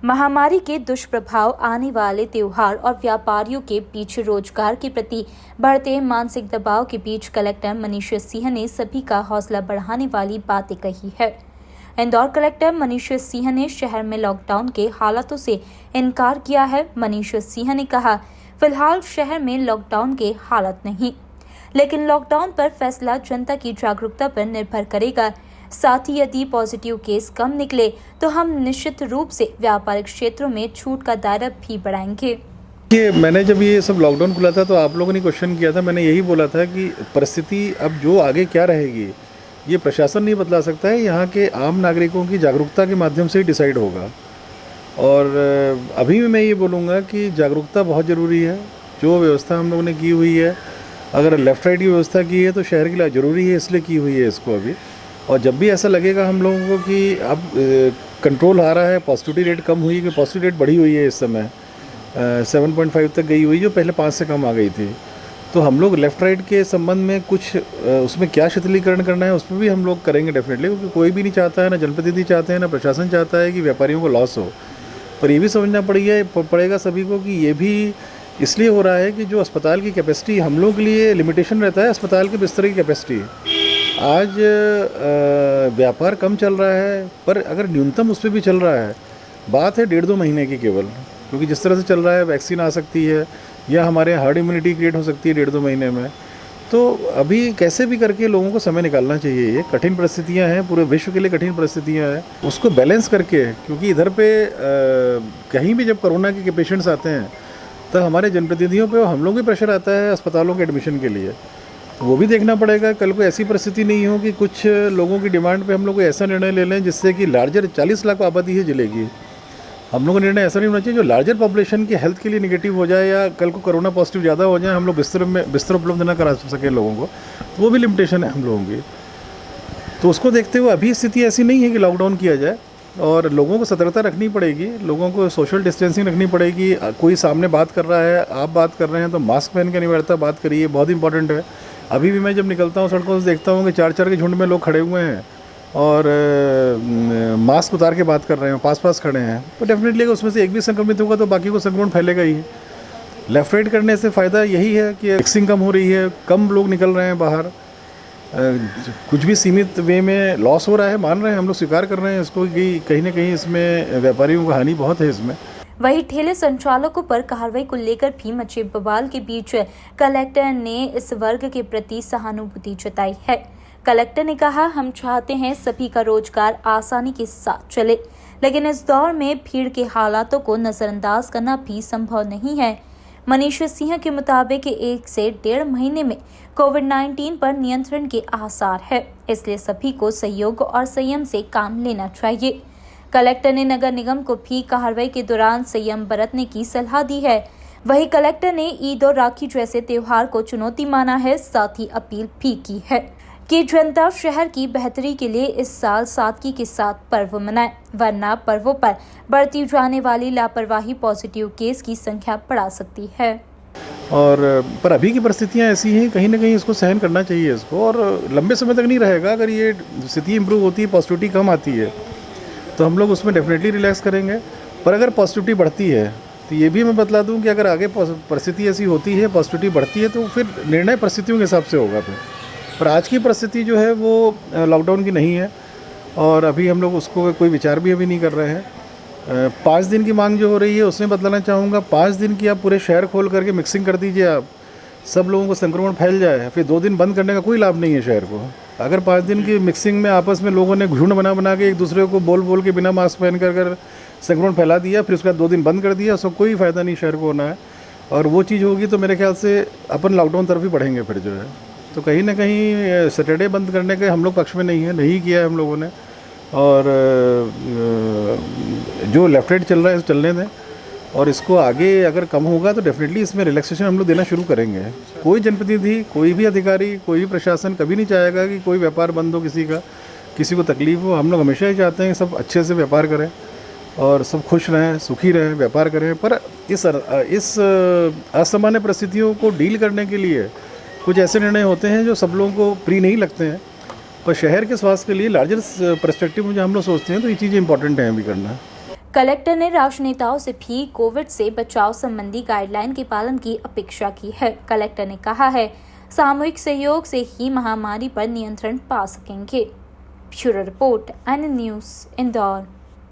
महामारी के दुष्प्रभाव, आने वाले त्योहार और व्यापारियों के बीच रोजगार के प्रति बढ़ते मानसिक दबाव के बीच कलेक्टर मनीष सिंह ने सभी का हौसला बढ़ाने वाली बातें कही है। इंदौर कलेक्टर मनीष सिंह ने शहर में लॉकडाउन के हालातों से इनकार किया है। मनीष सिंह ने कहा, फिलहाल शहर में लॉकडाउन के हालात नहीं, लेकिन लॉकडाउन पर फैसला जनता की जागरूकता पर निर्भर करेगा। साथ ही यदि पॉजिटिव केस कम निकले तो हम निश्चित रूप से व्यापारिक क्षेत्रों में छूट का दायरा भी बढ़ाएंगे। मैंने जब ये सब लॉकडाउन खुला था तो आप लोगों ने क्वेश्चन किया था, मैंने यही बोला था कि परिस्थिति अब जो आगे क्या रहेगी ये प्रशासन नहीं बदला सकता है, यहाँ के आम नागरिकों की जागरूकता के माध्यम से ही डिसाइड होगा। और अभी भी मैं ये बोलूँगा कि जागरूकता बहुत ज़रूरी है। जो व्यवस्था हम लोगों ने की हुई है, अगर लेफ़्ट राइट की व्यवस्था की है तो शहर के लिए ज़रूरी है, इसलिए की हुई है इसको अभी। और जब भी ऐसा लगेगा हम लोगों को कि अब कंट्रोल आ रहा है, पॉजिटिविटी रेट कम हुई, कि पॉजिटिव रेट बढ़ी हुई है इस समय 7.5 तक गई हुई, जो पहले 5 से कम आ गई थी, तो हम लोग लेफ़्ट राइट के संबंध में कुछ उसमें क्या शिथिलीकरण करना है उस पर भी हम लोग करेंगे डेफिनेटली, क्योंकि कोई भी नहीं चाहता है, ना जनप्रतिनिधि चाहते हैं, ना प्रशासन चाहता है कि व्यापारियों को लॉस हो। पर ये भी समझना पड़ेगा सभी को कि ये भी इसलिए हो रहा है कि जो अस्पताल की कैपेसिटी हम लोगों के लिए लिमिटेशन रहता है, अस्पताल के बिस्तर की कैपेसिटी। आज व्यापार कम चल रहा है, पर अगर न्यूनतम उस पर भी चल रहा है, बात है 1.5-2 महीने की केवल, क्योंकि जिस तरह से चल रहा है वैक्सीन आ सकती है या हमारे हर्ड इम्यूनिटी क्रिएट हो सकती है 1.5-2 महीने में। तो अभी कैसे भी करके लोगों को समय निकालना चाहिए। ये कठिन परिस्थितियां हैं, पूरे विश्व के लिए कठिन परिस्थितियां हैं, उसको बैलेंस करके, क्योंकि इधर पे कहीं भी जब कोरोना के पेशेंट्स आते हैं तो हमारे जनप्रतिनिधियों पे हम लोग भी प्रेशर आता है अस्पतालों के एडमिशन के लिए। तो वो भी देखना पड़ेगा, कल को ऐसी परिस्थिति नहीं हो कि कुछ लोगों की डिमांड पे हम लोग ऐसा निर्णय ले लें जिससे कि लार्जर 40 लाख आबादी है जलेगी। हम लोग का निर्णय ऐसा नहीं होना चाहिए जो लार्जर पॉपुलेशन की हेल्थ के लिए निगेटिव हो जाए, या कल को कोरोना पॉजिटिव ज़्यादा हो जाए, हम लोग बिस्तर उपलब्ध ना करा सकें लोगों को, तो वो भी लिमिटेशन है हम लोगों की। तो उसको देखते हुए अभी स्थिति ऐसी नहीं है कि लॉकडाउन किया जाए, और लोगों को सतर्कता रखनी पड़ेगी, लोगों को सोशल डिस्टेंसिंग रखनी पड़ेगी। कोई सामने बात कर रहा है, आप बात कर रहे हैं, तो मास्क पहन के अनिवार्यता बात करिए, बहुत इंपॉर्टेंट है। अभी भी मैं जब निकलता हूँ सड़कों से देखता हूँ कि 4-4 के झुंड में लोग खड़े हुए हैं और मास्क उतार के बात कर रहे हैं, पास खड़े हैं, तो डेफिनेटली अगर उसमें से एक भी संक्रमित होगा तो बाकी को संक्रमण फैलेगा ही। लेफ़्ट राइट करने से फ़ायदा यही है कि मिक्सिंग कम हो रही है, कम लोग निकल रहे हैं बाहर, कुछ भी सीमित वे में लॉस हो रहा है, मान रहे हैं हम लोग, स्वीकार कर रहे हैं इसको कि कहीं ना कहीं इसमें व्यापारियों को हानि बहुत है इसमें। वहीं ठेले संचालकों पर कार्रवाई को लेकर भी मचे बवाल के बीच कलेक्टर ने इस वर्ग के प्रति सहानुभूति जताई है। कलेक्टर ने कहा, हम चाहते हैं सभी का रोजगार आसानी के साथ चले, लेकिन इस दौर में भीड़ के हालातों को नजरअंदाज करना भी संभव नहीं है। मनीष सिंह के मुताबिक 1 से 1.5 महीने में कोविड-19 पर नियंत्रण के आसार है, इसलिए सभी को सहयोग और संयम से काम लेना चाहिए। कलेक्टर ने नगर निगम को भी कार्रवाई के दौरान संयम बरतने की सलाह दी है। वहीं कलेक्टर ने ईद और राखी जैसे त्योहार को चुनौती माना है, साथ ही अपील भी की है कि जनता शहर की बेहतरी के लिए इस साल सादगी के साथ पर्व मनाए, वरना पर्वों पर बढ़ती जाने वाली लापरवाही पॉजिटिव केस की संख्या बढ़ा सकती है। और पर अभी की परिस्थितियां ऐसी हैं, कहीं ना कहीं इसको सहन करना चाहिए इसको, और लंबे समय तक नहीं रहेगा। अगर ये स्थिति इंप्रूव होती है, पॉजिटिविटी कम आती है, तो हम लोग उसमें डेफिनेटली रिलैक्स करेंगे। पर अगर पॉजिटिविटी बढ़ती है तो ये भी मैं बतला दूं कि अगर आगे परिस्थिति ऐसी होती है, पॉजिटिविटी बढ़ती है, तो फिर निर्णय परिस्थितियों के हिसाब से होगा फिर। पर आज की परिस्थिति जो है वो लॉकडाउन की नहीं है, और अभी हम लोग उसको कोई विचार भी अभी नहीं कर रहे हैं। 5 दिन की मांग जो हो रही है उसमें बतलाना चाहूँगा, 5 दिन की आप पूरे शहर खोल करके मिक्सिंग कर दीजिए, आप सब लोगों को संक्रमण फैल जाए, फिर 2 दिन बंद करने का कोई लाभ नहीं है शहर को। अगर 5 दिन की मिक्सिंग में आपस में लोगों ने झुंड बना के एक दूसरे को बोल के बिना मास्क पहन कर संक्रमण फैला दिया, फिर उसके बाद 2 दिन बंद कर दिया, उसका कोई फ़ायदा नहीं शहर को होना है। और वो चीज़ होगी तो मेरे ख्याल से अपन लॉकडाउन तरफ ही बढ़ेंगे फिर जो है। तो कहीं ना कहीं सैटरडे बंद करने के हम लोग पक्ष में नहीं है, नहीं किया है हम लोगों ने। और जो लेफ्ट राइट चल रहा है चलने दें, और इसको आगे अगर कम होगा तो डेफिनेटली इसमें रिलैक्सेशन हम लोग देना शुरू करेंगे। कोई जनप्रतिनिधि, कोई भी अधिकारी, कोई भी प्रशासन कभी नहीं चाहेगा कि कोई व्यापार बंद हो, किसी को तकलीफ हो। हम लोग हमेशा ही चाहते हैं कि सब अच्छे से व्यापार करें और सब खुश रहें, सुखी रहें, व्यापार करें। पर इस असामान्य परिस्थितियों को डील करने के लिए कुछ ऐसे निर्णय होते हैं जो सब लोगों को प्रिय नहीं लगते हैं, पर शहर के स्वास्थ्य के लिए लार्जर पर्सपेक्टिव में जो हम लोग सोचते हैं, तो ये चीज़ें इंपॉर्टेंट हैं अभी करना। कलेक्टर ने राजनेताओं से भी कोविड से बचाव संबंधी गाइडलाइन के पालन की अपेक्षा की है। कलेक्टर ने कहा है, सामूहिक सहयोग से ही महामारी पर नियंत्रण पा सकेंगे। Bureau report, N News, Indore.